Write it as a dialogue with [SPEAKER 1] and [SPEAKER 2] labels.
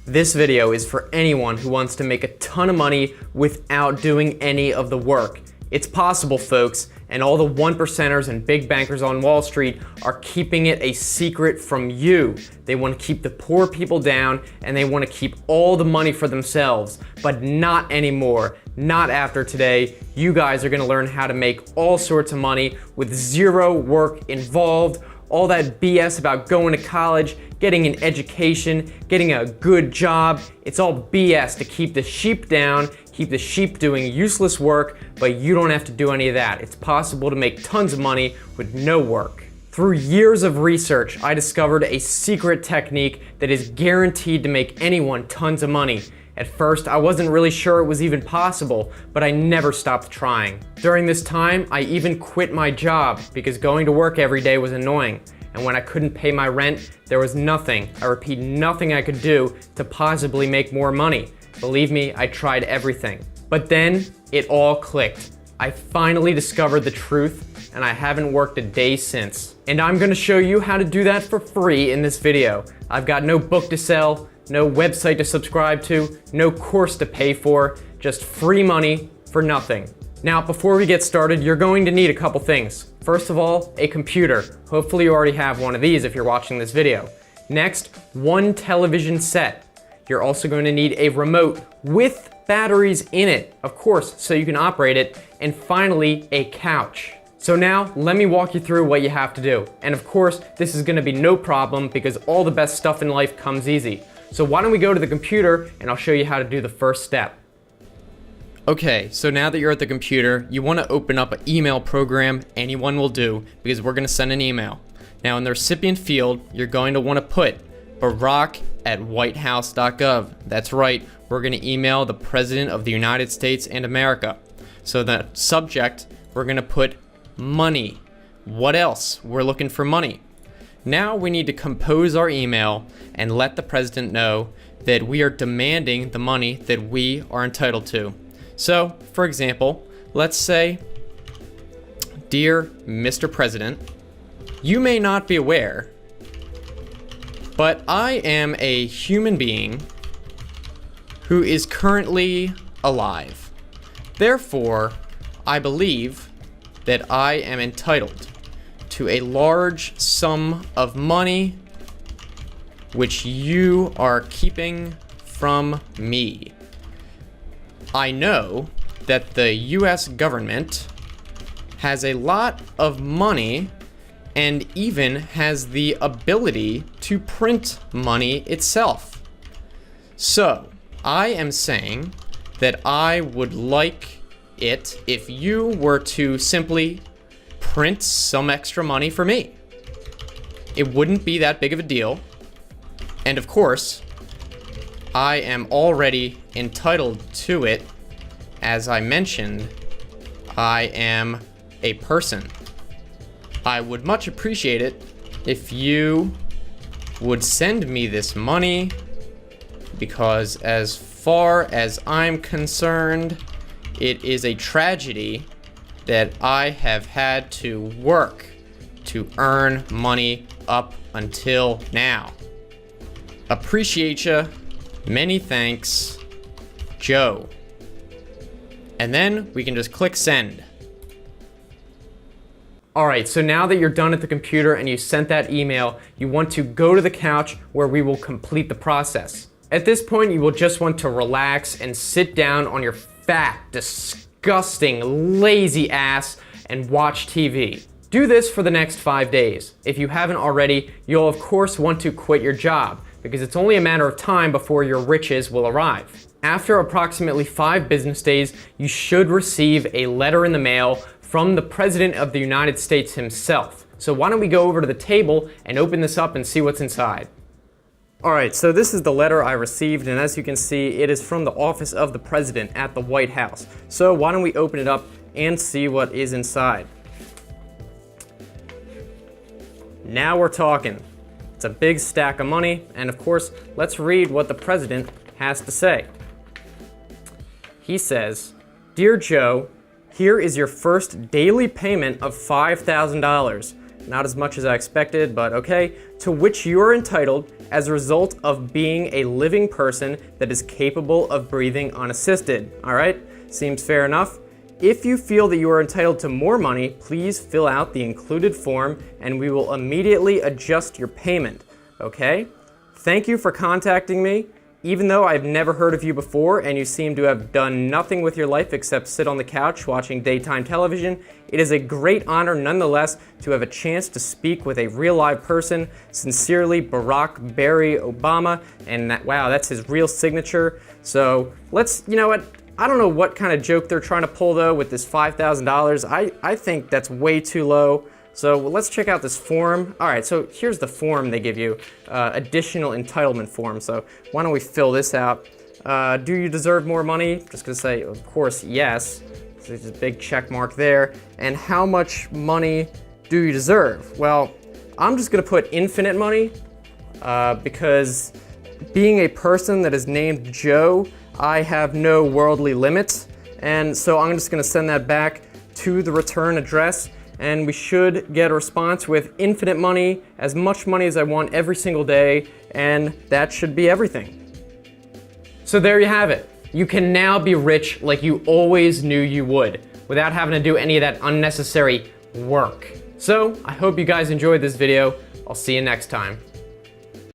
[SPEAKER 1] This video is for anyone who wants to make a ton of money without doing any of the work. It's possible, folks, and all the 1%ers and big bankers on Wall Street are keeping it a secret from you. They want to keep the poor people down and they want to keep all the money for themselves, but not anymore. Not after today. You guys are going to learn how to make all sorts of money with zero work involved. All that BS about going to college, getting an education, getting a good job, it's all BS to keep the sheep down, keep the sheep doing useless work, but you don't have to do any of that. It's possible to make tons of money with no work. Through years of research, I discovered a secret technique that is guaranteed to make anyone tons of money. At first, I wasn't really sure it was even possible, but I never stopped trying. During this time, I even quit my job because going to work every day was annoying. And when I couldn't pay my rent, there was nothing, I repeat, nothing I could do to possibly make more money. Believe me, I tried everything. But then, it all clicked. I finally discovered the truth, and I haven't worked a day since. And I'm gonna show you how to do that for free in this video. I've got no book to sell, no website to subscribe to, no course to pay for, just free money for nothing. Now, before we get started, you're going to need a couple things. First of all, a computer. Hopefully you already have one of these if you're watching this video. Next, one television set. You're also going to need a remote with batteries in it, of course, so you can operate it. And finally, a couch. So now, let me walk you through what you have to do. And of course, this is gonna be no problem because all the best stuff in life comes easy. So why don't we go to the computer and I'll show you how to do the first step. Okay, so now that you're at the computer, you want to open up an email program. Anyone will do because we're going to send an email. Now in the recipient field, you're going to want to put barack@whitehouse.gov. That's right, we're going to email the President of the United States and America. So the subject, we're going to put money. What else? We're looking for money. Now we need to compose our email and let the president know that we are demanding the money that we are entitled to. So, for example, let's say, "Dear Mr. President, you may not be aware, but I am a human being who is currently alive. Therefore, I believe that I am entitled to a large sum of money which you are keeping from me. I know that the US government has a lot of money and even has the ability to print money itself. So, I am saying that I would like it if you were to simply print some extra money for me. It wouldn't be that big of a deal. And of course, I am already entitled to it. As I mentioned, I am a person. I would much appreciate it if you would send me this money because as far as I'm concerned, it is a tragedy that I have had to work to earn money up until now. Appreciate ya. Many thanks, Joe." And then we can just click send. All right, so now that you're done at the computer and you sent that email, you want to go to the couch where we will complete the process. At this point, you will just want to relax and sit down on your fat, disgusting, lazy ass and watch TV. Do this for the next 5 days. If you haven't already, you'll of course want to quit your job because it's only a matter of time before your riches will arrive. After approximately 5 business days, you should receive a letter in the mail from the President of the United States himself. So why don't we go over to the table and open this up and see what's inside. All right, so this is the letter I received, and as you can see, it is from the office of the President at the White House. So why don't we open it up and see what is inside. Now we're talking. It's a big stack of money, and of course, let's read what the President has to say. He says, "Dear Joe, here is your first daily payment of $5,000. not as much as I expected, but okay, to which you are entitled as a result of being a living person that is capable of breathing unassisted. All right, seems fair enough. If you feel that you are entitled to more money, please fill out the included form and we will immediately adjust your payment, okay? Thank you for contacting me. Even though I've never heard of you before and you seem to have done nothing with your life except sit on the couch watching daytime television, it is a great honor nonetheless to have a chance to speak with a real live person. Sincerely, Barack Barry Obama. And wow, that's his real signature. So you know what? I don't know what kind of joke they're trying to pull though with this $5,000. I think that's way too low. So let's check out this form. All right, so here's the form they give you, additional entitlement form. So why don't we fill this out? Do you deserve more money? Just gonna say, of course, yes. So there's a big check mark there. And how much money do you deserve? Well, I'm just gonna put infinite money because being a person that is named Joe, I have no worldly limits. And so I'm just gonna send that back to the return address. And we should get a response with infinite money, as much money as I want every single day, and that should be everything. So there you have it. You can now be rich like you always knew you would, without having to do any of that unnecessary work. So I hope you guys enjoyed this video. I'll see you next time.